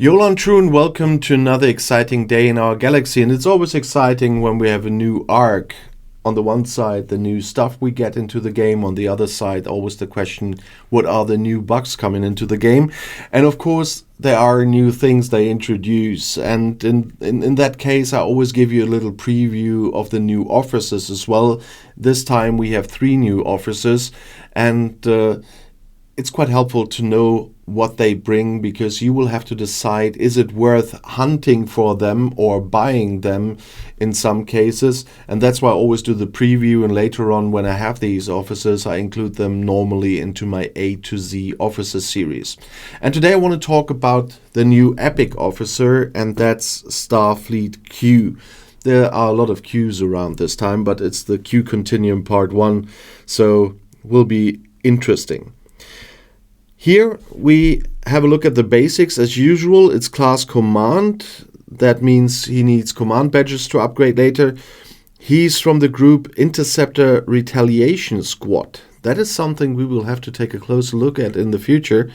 Yolan True and welcome to another exciting day in our galaxy, and it's always exciting when we have a new arc. On the one side, the new stuff we get into the game. On the other side, always the question, what are the new bugs coming into the game? And of course, there are new things they introduce. And in that case, I always give you a little preview of the new officers as well. This time we have 3 new officers, and it's quite helpful to know what they bring, because you will have to decide, is it worth hunting for them or buying them in some cases. And that's why I always do the preview, and later on when I have these officers, I include them normally into my A to Z officer series. And today I want to talk about the new epic officer, and that's Starfleet Q. There are a lot of Qs around this time, but it's the Q Continuum Part 1, so will be interesting. Here we have a look at the basics. As usual, it's class command. That means he needs command badges to upgrade later. He's from the group Interceptor Retaliation Squad. That is something we will have to take a closer look at in the future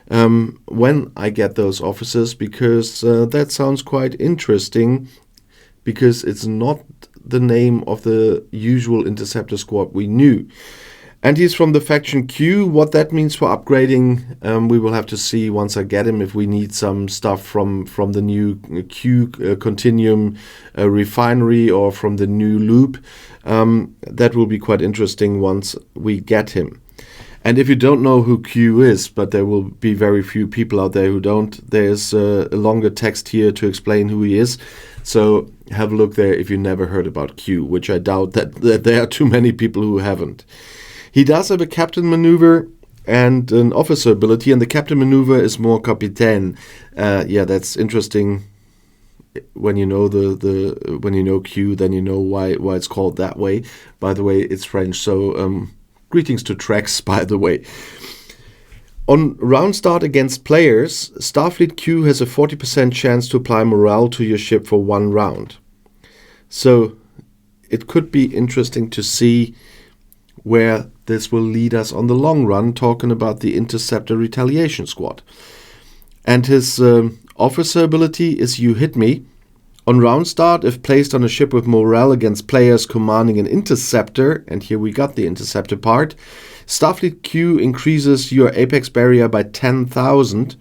when I get those officers, because that sounds quite interesting, because it's not the name of the usual Interceptor Squad we knew. And he's from the faction Q. What that means for upgrading, we will have to see once I get him, if we need some stuff from the new Q Continuum refinery or from the new loop. That will be quite interesting once we get him. And if you don't know who Q is, but there will be very few people out there who don't, there's a longer text here to explain who he is. So have a look there if you never heard about Q, which I doubt that there are too many people who haven't. He does have a captain maneuver and an officer ability, and the captain maneuver is more capitaine. Yeah, that's interesting. When you know when you know Q, then you know why it's called that way. By the way, it's French, so greetings to Trex, by the way. On round start against players, Starfleet Q has a 40% chance to apply morale to your ship for 1 round. So it could be interesting to see where this will lead us on the long run, talking about the Interceptor Retaliation Squad. And his officer ability is You Hit Me. On round start, if placed on a ship with morale against players commanding an interceptor, and here we got the interceptor part, Starfleet Q increases your apex barrier by 10,000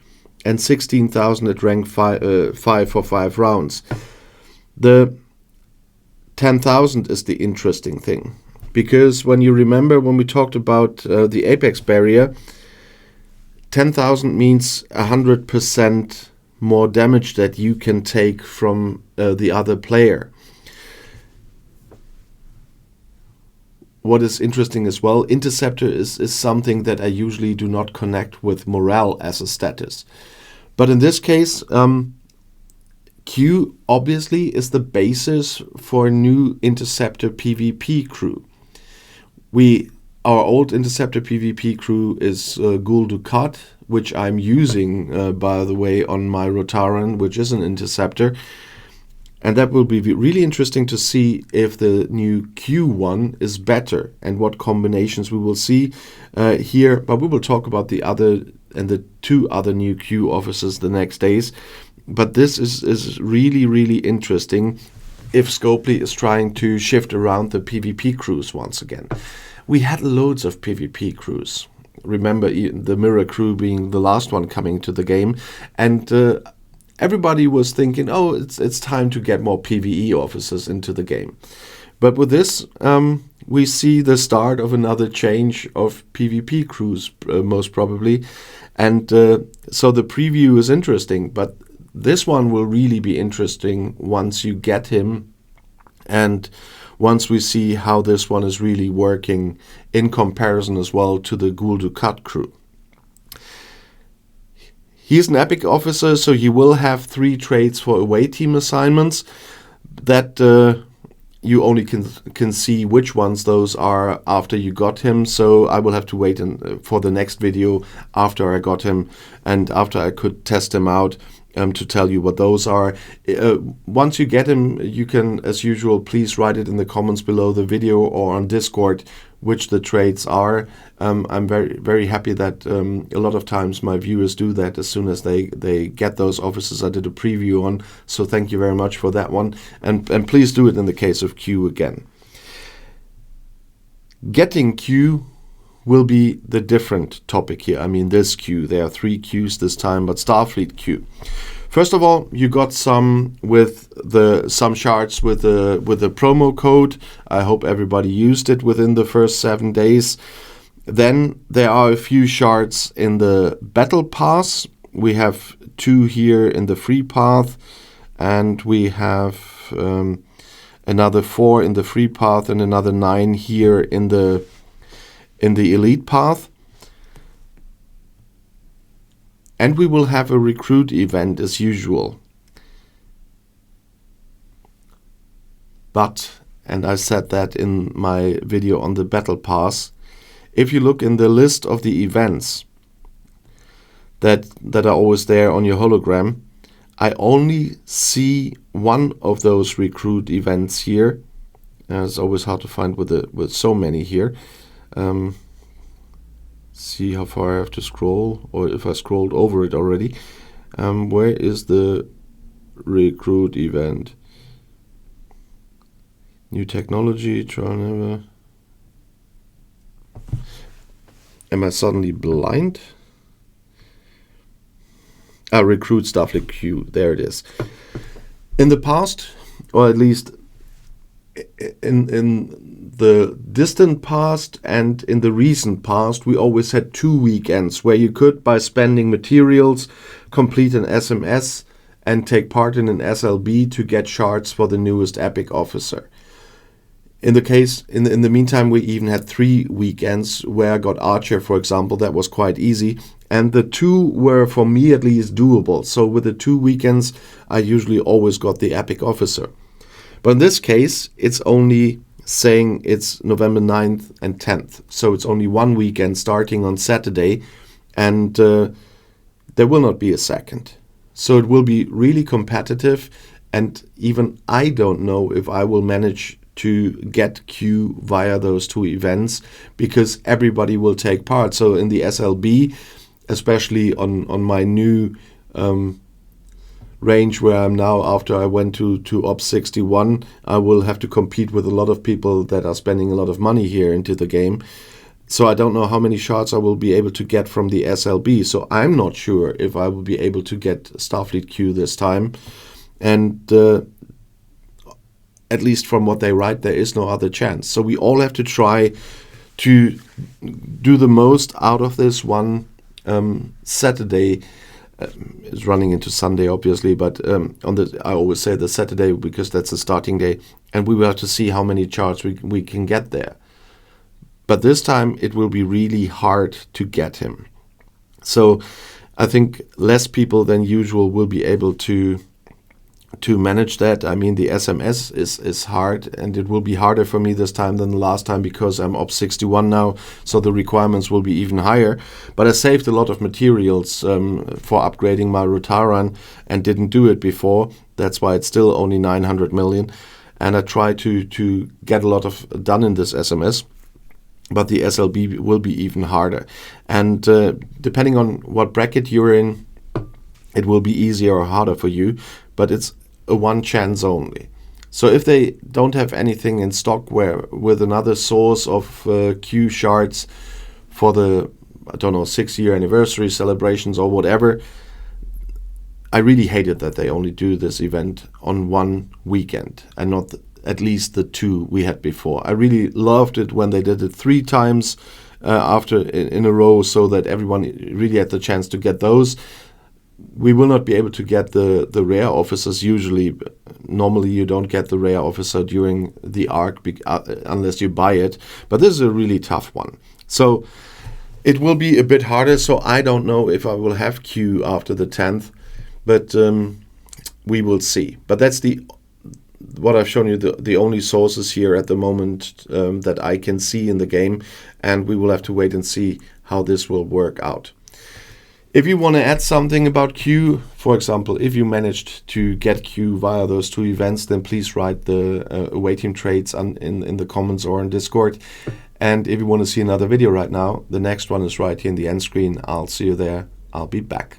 and 16,000 at rank 5 for 5 rounds. The 10,000 is the interesting thing. Because when you remember when we talked about the apex barrier, 10,000 means 100% more damage that you can take from the other player. What is interesting as well, Interceptor is something that I usually do not connect with morale as a status. But in this case, Q obviously is the basis for a new Interceptor PvP crew. Our old Interceptor PvP crew is Gul Dukat, which I'm using, by the way, on my Rotaran, which is an Interceptor. And that will be really interesting to see if the new Q1 is better and what combinations we will see here. But we will talk about the 2 other new Q officers the next days. But this is really, really interesting if Scopely is trying to shift around the PvP crews once again. We had loads of PvP crews. Remember the Mirror crew being the last one coming to the game. And everybody was thinking, oh, it's time to get more PvE officers into the game. But with this, we see the start of another change of PvP crews, most probably. And so the preview is interesting, but this one will really be interesting once you get him, and once we see how this one is really working in comparison as well to the Gul Dukat crew. He's an epic officer, so he will have 3 traits for away team assignments that you only can see which ones those are after you got him. So I will have to wait for the next video after I got him and after I could test him out to tell you what those are. Once you get him, you can, as usual, please write it in the comments below the video or on Discord which the trades are. I'm very, very happy that a lot of times my viewers do that as soon as they get those officers. I did a preview on, so thank you very much for that one. And please do it in the case of Q again. Getting Q will be the different topic here. I mean, this Q, there are 3 Qs this time, but Starfleet Q. First of all, you got some shards with the promo code. I hope everybody used it within the first 7 days. Then there are a few shards in the battle pass. We have 2 here in the free path, and we have another 4 in the free path and another 9 here in the elite path. And we will have a recruit event as usual. But, and I said that in my video on the battle pass, if you look in the list of the events that are always there on your hologram, I only see one of those recruit events here. It's always hard to find with so many here. See how far I have to scroll, or if I scrolled over it already. Where is the recruit event? New technology, try never. Am I suddenly blind? Recruit Starfleet Q, there it is. In the past, or at least in the distant past and in the recent past, we always had 2 weekends where you could, by spending materials, complete an SMS and take part in an SLB to get shards for the newest epic officer. In the meantime, we even had 3 weekends where I got Archer, for example. That was quite easy. And the 2 were, for me at least, doable. So with the 2 weekends, I usually always got the epic officer. But in this case, it's only saying it's November 9th and 10th. So it's only 1 weekend starting on Saturday. And there will not be a second. So it will be really competitive. And even I don't know if I will manage to get Q via those 2 events, because everybody will take part. So in the SLB, especially on my new range where I'm now, after I went to Ops 61, I will have to compete with a lot of people that are spending a lot of money here into the game. So I don't know how many shards I will be able to get from the SLB. So I'm not sure if I will be able to get Starfleet Q this time. And at least from what they write, there is no other chance. So we all have to try to do the most out of this one Saturday. It's running into Sunday, obviously, but I always say the Saturday because that's the starting day, and we will have to see how many shards we can get there. But this time it will be really hard to get him. So I think less people than usual will be able to manage that. I mean, the SMS is hard, and it will be harder for me this time than the last time because I'm Ops 61 now, so the requirements will be even higher. But I saved a lot of materials for upgrading my Rotaran and didn't do it before. That's why it's still only 900 million. And I try to get a lot of done in this SMS. But the SLB will be even harder. And depending on what bracket you're in, it will be easier or harder for you. But it's a one chance only. So if they don't have anything in stock with another source of Q shards for the, 6-year anniversary celebrations or whatever, I really hated that they only do this event on 1 weekend and not at least the 2 we had before. I really loved it when they did it 3 times in a row, so that everyone really had the chance to get those. We will not be able to get the rare officers usually. Normally you don't get the rare officer during the arc unless you buy it. But this is a really tough one. So it will be a bit harder. So I don't know if I will have Q after the 10th. But we will see. But that's what I've shown you, the only sources here at the moment that I can see in the game. And we will have to wait and see how this will work out. If you want to add something about Q, for example, if you managed to get Q via those 2 events, then please write the awaiting trades in the comments or in Discord. And if you want to see another video right now, the next one is right here in the end screen. I'll see you there. I'll be back.